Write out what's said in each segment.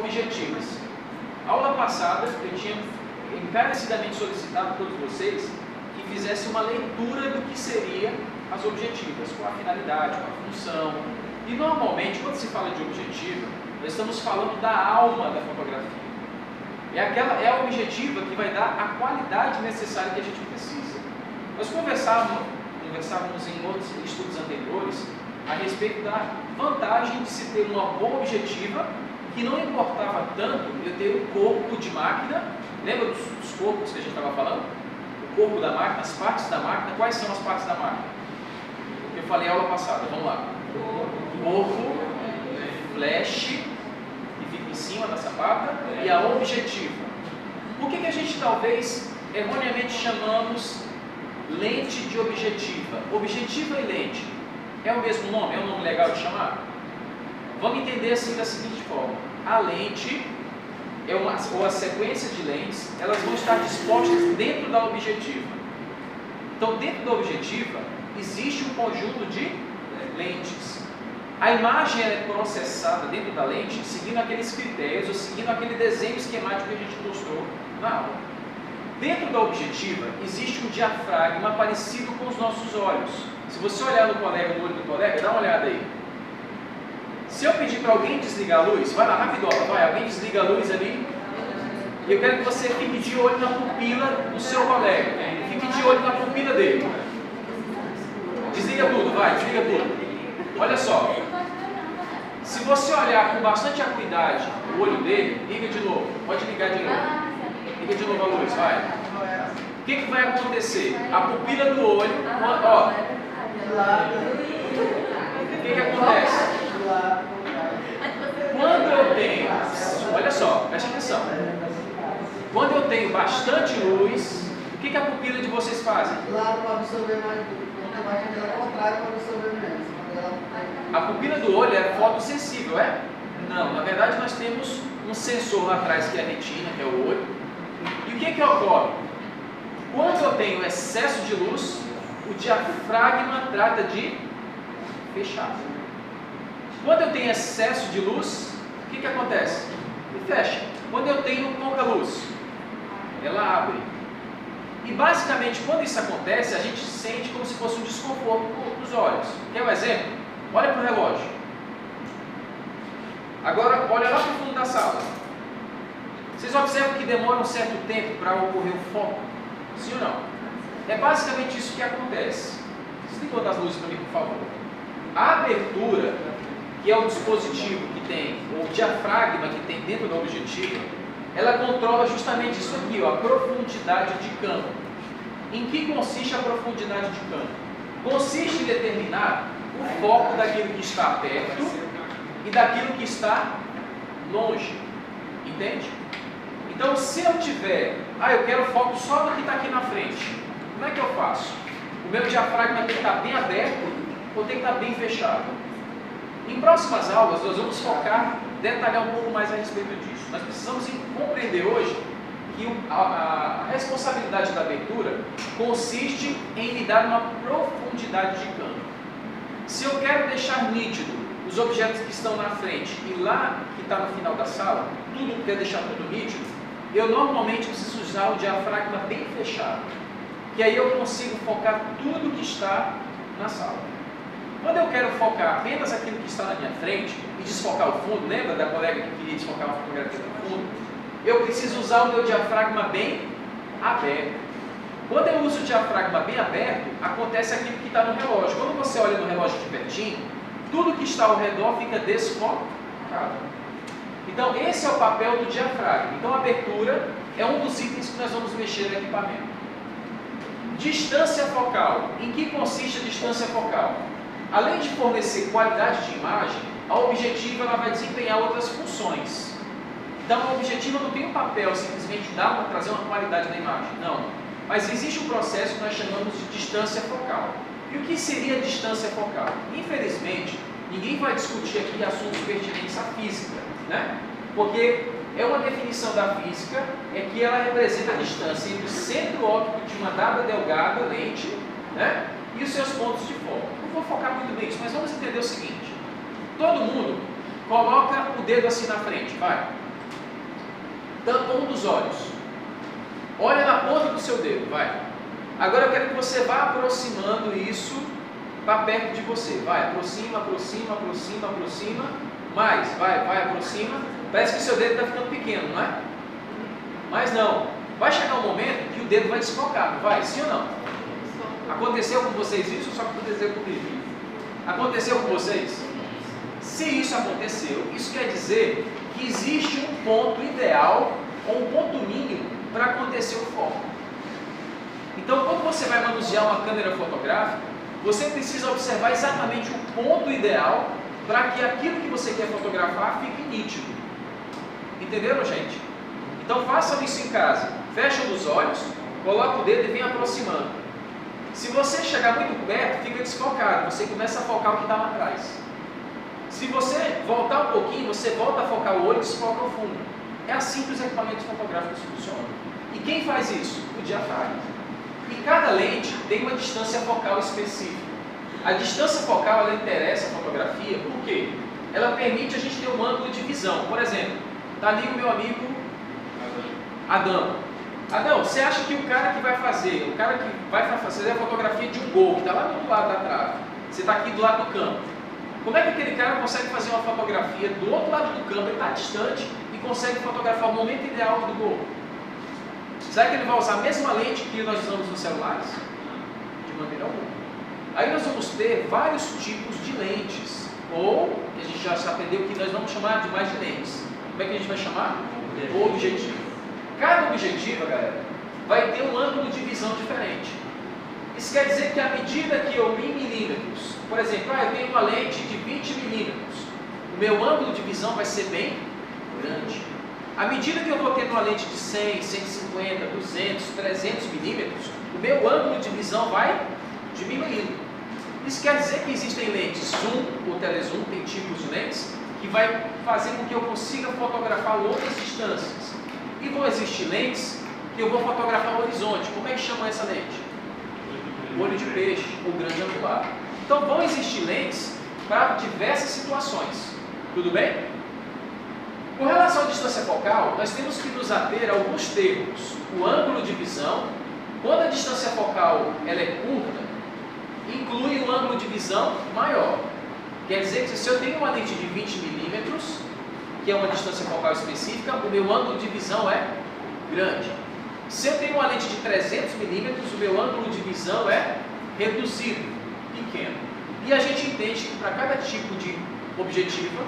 objetivas. A aula passada eu tinha encarecidamente solicitado a todos vocês que fizessem uma leitura do que seriam as objetivas, com a finalidade, com a função. E normalmente, quando se fala de objetivo, nós estamos falando da alma da fotografia. É a objetiva que vai dar a qualidade necessária que a gente precisa. Nós conversávamos em outros estudos anteriores a respeito da vantagem de se ter uma boa objetiva, que não importava tanto eu ter o corpo de máquina. Lembra dos corpos que a gente estava falando? O corpo da máquina, as partes da máquina. Quais são as partes da máquina? Eu falei aula passada, vamos lá. Corpo, flash, que fica em cima da sapata, e a objetiva. Por que a gente talvez erroneamente chamamos lente de objetiva? Objetiva e lente é o mesmo nome? É um nome legal de chamar? Vamos entender assim da seguinte forma: a lente ou a sequência de lentes, elas vão estar dispostas dentro da objetiva. Então, dentro da objetiva existe um conjunto de lentes. A imagem é processada dentro da lente seguindo aqueles critérios ou seguindo aquele desenho esquemático que a gente mostrou na aula. Dentro da objetiva existe um diafragma parecido com os nossos olhos. Se você olhar no olho do colega, dá uma olhada aí. Se eu pedir para alguém desligar a luz, vai lá, rapidola, vai, alguém desliga a luz ali. E eu quero que você fique de olho na pupila do seu colega. Fique de olho na pupila dele. Desliga tudo, vai, desliga tudo. Olha só. Se você olhar com bastante acuidade o olho dele, liga de novo. Pode ligar de novo. Liga de novo a luz, vai. O que vai acontecer? A pupila do olho, ó. O que acontece? Quando eu tenho, olha só, preste atenção. Quando eu tenho bastante luz, o que a pupila de vocês fazem? Claro, para absorver mais luz. Ao contrário, para absorver menos. A pupila do olho é fotossensível, é? Não, na verdade nós temos um sensor lá atrás que é a retina, que é o olho. E o que ocorre? Quando eu tenho excesso de luz, o diafragma trata de fechar. Quando eu tenho excesso de luz, o que acontece? Ele fecha. Quando eu tenho pouca luz, ela abre. E basicamente, quando isso acontece, a gente sente como se fosse um desconforto nos olhos. Quer um exemplo? Olha para o relógio. Agora, olha lá para o fundo da sala. Vocês observam que demora um certo tempo para ocorrer o foco? Sim ou não? É basicamente isso que acontece. Desliga das luzes para mim, por favor. A abertura, que é o dispositivo que tem, o diafragma que tem dentro da objetiva, ela controla justamente isso aqui, ó, a profundidade de campo. Em que consiste a profundidade de campo? Consiste em determinar o foco daquilo que está perto e daquilo que está longe. Entende? Então, se eu tiver, eu quero foco só no que está aqui na frente, como é que eu faço? O meu diafragma tem que estar bem aberto ou tem que estar bem fechado? Em próximas aulas, nós vamos focar, detalhar um pouco mais a respeito disso. Nós precisamos compreender hoje que a responsabilidade da abertura consiste em me dar uma profundidade de campo. Se eu quero deixar nítido os objetos que estão na frente e lá que está no final da sala, tudo quer deixar tudo nítido, eu normalmente preciso usar o diafragma bem fechado, que aí eu consigo focar tudo que está na sala. Quando eu quero focar apenas aquilo que está na minha frente e desfocar o fundo, lembra da colega que queria desfocar uma fotografia do fundo? Eu preciso usar o meu diafragma bem aberto. Quando eu uso o diafragma bem aberto, acontece aquilo que está no relógio. Quando você olha no relógio de pertinho, tudo que está ao redor fica desfocado. Então, esse é o papel do diafragma. Então, a abertura é um dos itens que nós vamos mexer no equipamento. Distância focal. Em que consiste a distância focal? Além de fornecer qualidade de imagem, a objetiva ela vai desempenhar outras funções. Então, a objetiva não tem um papel simplesmente dar para trazer uma qualidade da imagem. Não. Mas existe um processo que nós chamamos de distância focal. E o que seria a distância focal? Infelizmente, ninguém vai discutir aqui assuntos pertinentes à física, né? Porque é uma definição da física, é que ela representa a distância entre o centro óptico de uma dada delgada lente, né, e os seus pontos de foco. Não vou focar muito bem nisso, mas vamos entender o seguinte. Todo mundo coloca o dedo assim na frente, vai. tampa um dos olhos. Olha na ponta do seu dedo, vai. Agora eu quero que você vá aproximando isso para perto de você. Vai, aproxima, aproxima, aproxima, aproxima. Mais, vai, aproxima. Parece que o seu dedo está ficando pequeno, não é? Mas não. Vai chegar um momento que o dedo vai desfocar, não vai? Sim ou não? Aconteceu com vocês isso ou só aconteceu comigo? Aconteceu com vocês? Se isso aconteceu, isso quer dizer que existe um ponto ideal ou um ponto mínimo para acontecer o foco. Então, quando você vai manusear uma câmera fotográfica, você precisa observar exatamente o ponto ideal para que aquilo que você quer fotografar fique nítido. Entenderam, gente? Então, façam isso em casa. Fechem os olhos, coloca o dedo e vem aproximando. Se você chegar muito perto, fica desfocado. Você começa a focar o que está lá atrás. Se você voltar um pouquinho, você volta a focar o olho e desfoca o fundo. É assim que os equipamentos fotográficos funcionam. E quem faz isso? O diafragma. E cada lente tem uma distância focal específica. A distância focal, ela interessa a fotografia, por quê? Ela permite a gente ter um ângulo de visão. Por exemplo, está ali o meu amigo Adão. Adão, você acha que o cara que vai fazer a fotografia de um gol, que está lá do outro lado da trave, você está aqui do lado do campo, como é que aquele cara consegue fazer uma fotografia do outro lado do campo, ele está distante e consegue fotografar o momento ideal do gol? Será que ele vai usar a mesma lente que nós usamos nos celulares? De maneira alguma. Aí nós vamos ter vários tipos de lentes, ou, a gente já aprendeu que nós vamos chamar de mais de lentes. Como é que a gente vai chamar? Objetivo. Cada objetivo, galera, vai ter um ângulo de visão diferente. Isso quer dizer que à medida que eu em milímetros, por exemplo, eu tenho uma lente de 20 milímetros, o meu ângulo de visão vai ser bem grande. À medida que eu vou tendo uma lente de 100, 150, 200, 300 milímetros, o meu ângulo de visão vai diminuindo. Isso quer dizer que existem lentes zoom ou telezoom, tem tipos de lentes, que vai fazer com que eu consiga fotografar longas distâncias. E vão existir lentes que eu vou fotografar no horizonte. Como é que chama essa lente? Olho de peixe ou grande angular. Então vão existir lentes para diversas situações. Tudo bem? Com relação à distância focal, nós temos que nos ater a alguns termos. O ângulo de visão, quando a distância focal ela é curta, inclui um ângulo de visão maior. Quer dizer que se eu tenho uma lente de 20 milímetros, que é uma distância focal específica, o meu ângulo de visão é grande. Se eu tenho uma lente de 300 milímetros, o meu ângulo de visão é reduzido, pequeno. E a gente entende que para cada tipo de objetivo,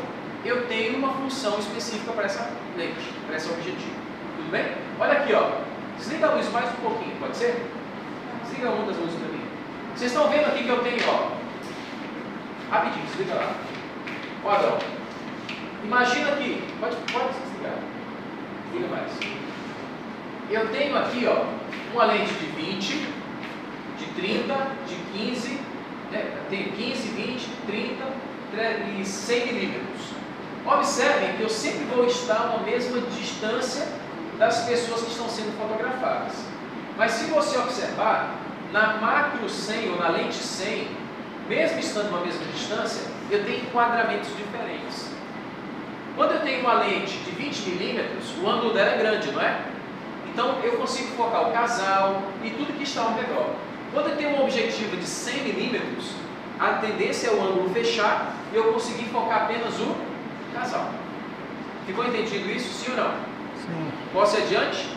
eu tenho uma função específica para essa lente, para esse objetivo. Tudo bem? Olha aqui, ó. Desliga a luz mais um pouquinho, pode ser? Desliga uma das luzes para mim. Vocês estão vendo aqui que eu tenho, ó. Rapidinho, desliga lá. Ó, Adão. Imagina aqui, pode desligar. Desliga mais. Eu tenho aqui, ó, uma lente de 20, de 30, de 15, né? Tenho 15, 20, 30 e 100 milímetros. Observem que eu sempre vou estar na mesma distância das pessoas que estão sendo fotografadas. Mas se você observar, na macro 100 ou na lente 100, mesmo estando na mesma distância, eu tenho enquadramentos diferentes. Quando eu tenho uma lente de 20 milímetros, o ângulo dela é grande, não é? Então eu consigo focar o casal e tudo que está ao redor. Quando eu tenho um objetivo de 100 milímetros, a tendência é o ângulo fechar e eu conseguir focar apenas o casal. Ficou entendido isso, sim ou não? Sim. Posso ir adiante?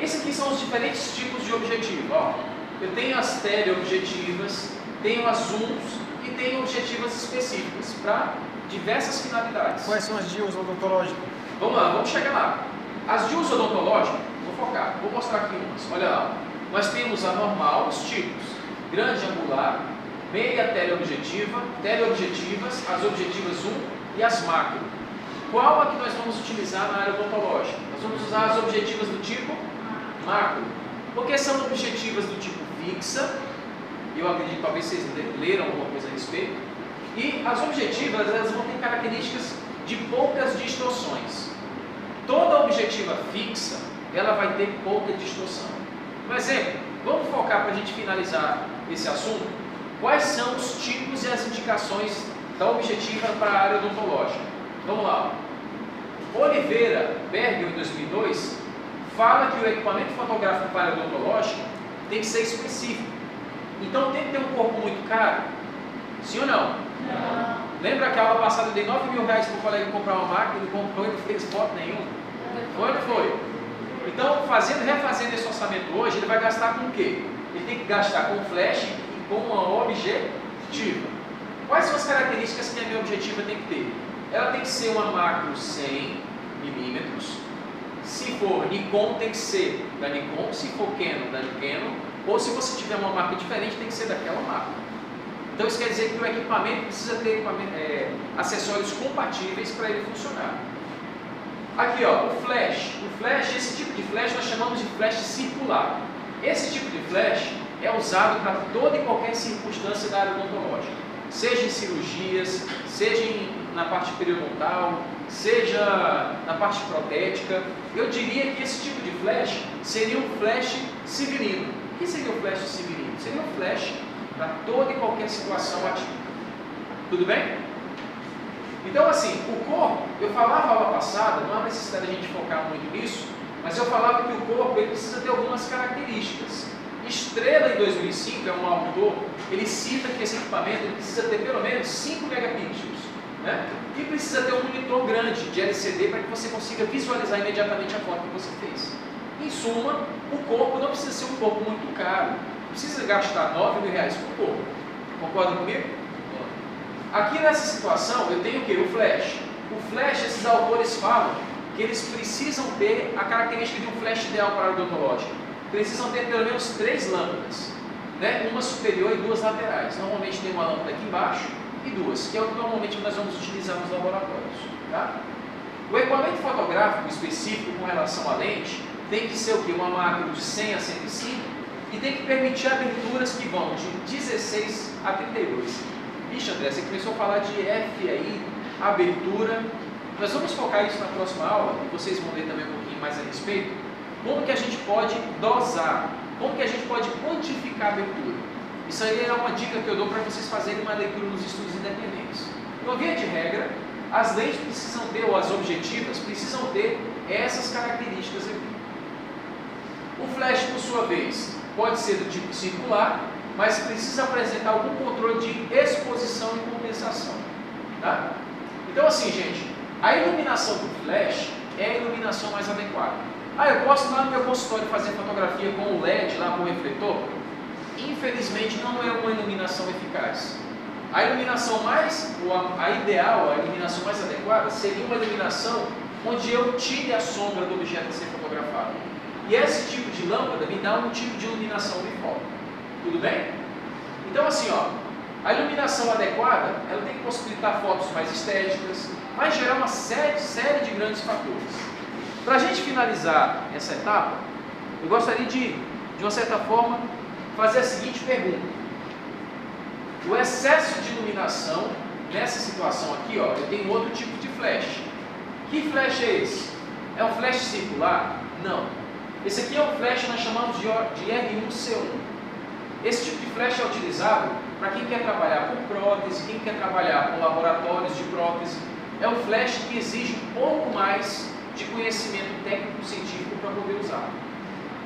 Esses aqui são os diferentes tipos de objetivo. Ó, eu tenho as teleobjetivas, tenho as zooms e tenho objetivas específicas para diversas finalidades. Quais são as DIUs odontológicas? Vamos lá, vamos chegar lá. As DIUs odontológicas, vou focar, vou mostrar aqui umas. Olha lá. Nós temos a normal, os tipos grande angular, meia teleobjetivas, as objetivas zoom e as macro. Qual a que nós vamos utilizar na área odontológica? Nós vamos usar as objetivas do tipo macro, porque são objetivas do tipo fixa, eu acredito que talvez vocês leram alguma coisa a respeito, e as objetivas elas vão ter características de poucas distorções. Toda objetiva fixa, ela vai ter pouca distorção. Por exemplo, vamos focar para a gente finalizar esse assunto, quais são os tipos e as indicações da objetiva para a área odontológica. Vamos lá. Oliveira Bergel, em 2002, fala que o equipamento fotográfico para odontológico tem que ser específico. Então tem que ter um corpo muito caro? Sim ou não? Não. Lembra que a aula passada eu dei R$9 mil para o colega comprar uma máquina, ele comprou e não fez foto nenhuma? Foi ou não foi? Então, refazendo esse orçamento hoje, ele vai gastar com o quê? Ele tem que gastar com flash e com uma objetiva. Quais são as características que a minha objetiva tem que ter? Ela tem que ser uma macro 100 milímetros. Se for Nikon, tem que ser da Nikon. Se for Canon, da Canon. Ou se você tiver uma marca diferente, tem que ser daquela marca. Então isso quer dizer que o equipamento precisa ter acessórios compatíveis para ele funcionar. Aqui ó, o flash. Esse tipo de flash nós chamamos de flash circular. Esse tipo de flash é usado para toda e qualquer circunstância da área odontológica. Seja em cirurgias, seja na parte periodontal, seja na parte protética. Eu diria que esse tipo de flash seria um flash civilino. O que seria o flash civilino? Seria um flash para toda e qualquer situação atípica. Tudo bem? Então assim, o corpo, eu falava na aula passada, não há necessidade de a gente focar muito nisso, mas eu falava que o corpo ele precisa ter algumas características. Estrela, em 2005, é um autor, ele cita que esse equipamento ele precisa ter pelo menos 5 megapixels, né? E precisa ter um monitor grande de LCD para que você consiga visualizar imediatamente a foto que você fez. Em suma, o corpo não precisa ser um corpo muito caro, não precisa gastar R$9 mil por corpo. Concorda comigo? Aqui nessa situação eu tenho o que? O flash. O flash, esses autores falam que eles precisam ter a característica de um flash ideal para a odontológica. Precisam ter pelo menos 3 lâmpadas, né? Uma superior e 2 laterais. Normalmente tem uma lâmpada aqui embaixo e 2, que é o que normalmente nós vamos utilizar nos laboratórios. Tá? O equipamento fotográfico específico com relação à lente tem que ser o que? Uma macro de 100 a 105 e tem que permitir aberturas que vão de 16 a 32. Ixi, André, você começou a falar de F aí, abertura. Nós vamos focar isso na próxima aula, e vocês vão ver também um pouquinho mais a respeito. Como que a gente pode dosar, como que a gente pode quantificar a abertura. Isso aí é uma dica que eu dou para vocês fazerem uma leitura nos estudos independentes. Então, via de regra, as lentes precisam ter, ou as objetivas, precisam ter essas características aqui. O flash, por sua vez, pode ser do tipo circular, mas precisa apresentar algum controle de exposição e compensação. Tá? Então assim, gente, a iluminação do flash é a iluminação mais adequada. Eu posso ir lá no meu consultório fazer fotografia com o LED, lá com o refletor? Infelizmente não é uma iluminação eficaz. A iluminação a ideal, a iluminação mais adequada seria uma iluminação onde eu tire a sombra do objeto a ser fotografado. E esse tipo de lâmpada me dá um tipo de iluminação uniforme. Tudo bem? Então assim, ó, a iluminação adequada, ela tem que possibilitar fotos mais estéticas, vai gerar uma série de grandes fatores. Para a gente finalizar essa etapa, eu gostaria de uma certa forma, fazer a seguinte pergunta. O excesso de iluminação, nessa situação aqui, ó, eu tenho outro tipo de flash. Que flash é esse? É um flash circular? Não. Esse aqui é um flash que nós chamamos de R1C1. Esse tipo de flash é utilizado para quem quer trabalhar com prótese, quem quer trabalhar com laboratórios de prótese. É um flash que exige um pouco mais de conhecimento técnico-científico para poder usar.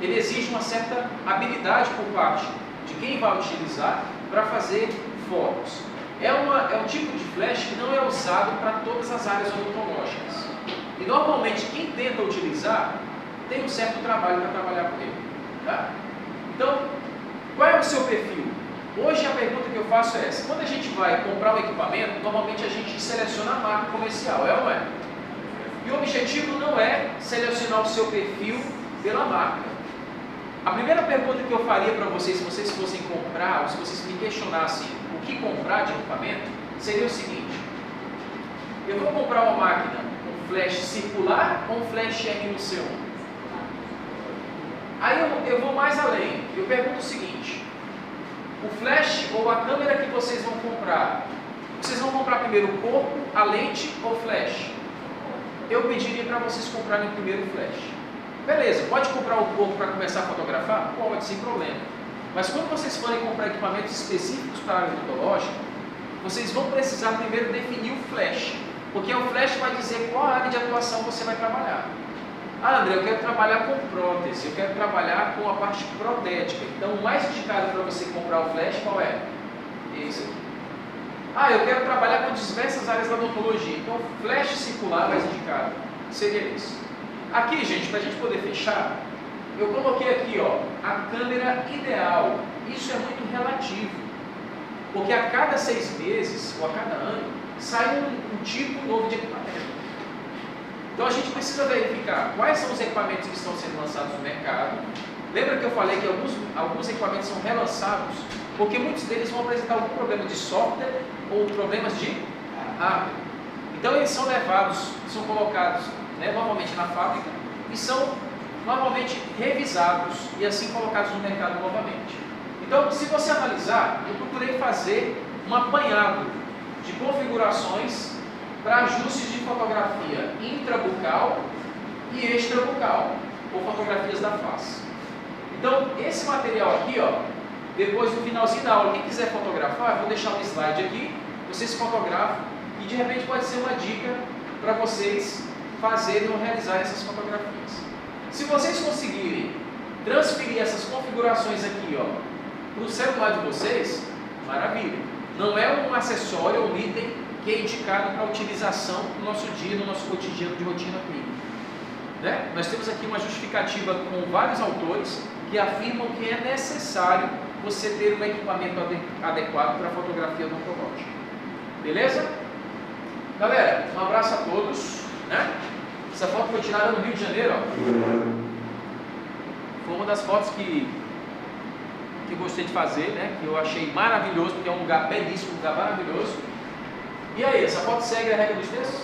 Ele exige uma certa habilidade por parte de quem vai utilizar para fazer fotos. É um tipo de flash que não é usado para todas as áreas odontológicas. E normalmente quem tenta utilizar tem um certo trabalho para trabalhar com ele. Tá? Então, qual é o seu perfil? Hoje a pergunta que eu faço é essa. Quando a gente vai comprar um equipamento, normalmente a gente seleciona a marca comercial, é ou não é? E o objetivo não é selecionar o seu perfil pela marca. A primeira pergunta que eu faria para vocês, se vocês fossem comprar, ou se vocês me questionassem o que comprar de equipamento, seria o seguinte. Eu vou comprar uma máquina com flash circular ou um flash R1C1? Aí eu vou mais além. Eu pergunto o seguinte. O flash ou a câmera que vocês vão comprar primeiro o corpo, a lente ou o flash? Eu pediria para vocês comprarem primeiro o flash. Beleza, pode comprar o corpo para começar a fotografar? Pode, sem problema. Mas quando vocês forem comprar equipamentos específicos para a área odontológica, vocês vão precisar primeiro definir o flash. Porque o flash vai dizer qual área de atuação você vai trabalhar. Ah, André, eu quero trabalhar com prótese, eu quero trabalhar com a parte protética. Então, o mais indicado para você comprar o flash, qual é? Esse aqui. Ah, eu quero trabalhar com diversas áreas da odontologia. Então, o flash circular mais indicado seria esse. Aqui, gente, para a gente poder fechar, eu coloquei aqui, ó, a câmera ideal. Isso é muito relativo, porque a cada 6 meses ou a cada ano sai um tipo novo de equipamento. Então a gente precisa verificar quais são os equipamentos que estão sendo lançados no mercado. Lembra que eu falei que alguns equipamentos são relançados porque muitos deles vão apresentar algum problema de software ou problemas de hardware. Então eles são levados, são colocados, né, novamente na fábrica e são novamente revisados e assim colocados no mercado novamente. Então, se você analisar, eu procurei fazer um apanhado de configurações para ajustes de fotografia intrabucal e extrabucal, ou fotografias da face. Então, esse material aqui, ó, depois no finalzinho da aula, quem quiser fotografar, eu vou deixar um slide aqui, vocês fotografam e de repente pode ser uma dica para vocês fazerem ou realizarem essas fotografias. Se vocês conseguirem transferir essas configurações aqui, ó, para o celular de vocês, maravilha. Não é um acessório ou um item que é indicado para utilização no nosso dia, no nosso cotidiano de rotina clínica. Né? Nós temos aqui uma justificativa com vários autores que afirmam que é necessário você ter um equipamento adequado para a fotografia odontológica. Beleza? Galera, um abraço a todos. Né? Essa foto foi tirada no Rio de Janeiro. Ó. Foi uma das fotos que eu gostei de fazer, né? Que eu achei maravilhoso, porque é um lugar belíssimo, um lugar maravilhoso. E aí, essa foto segue a regra dos textos?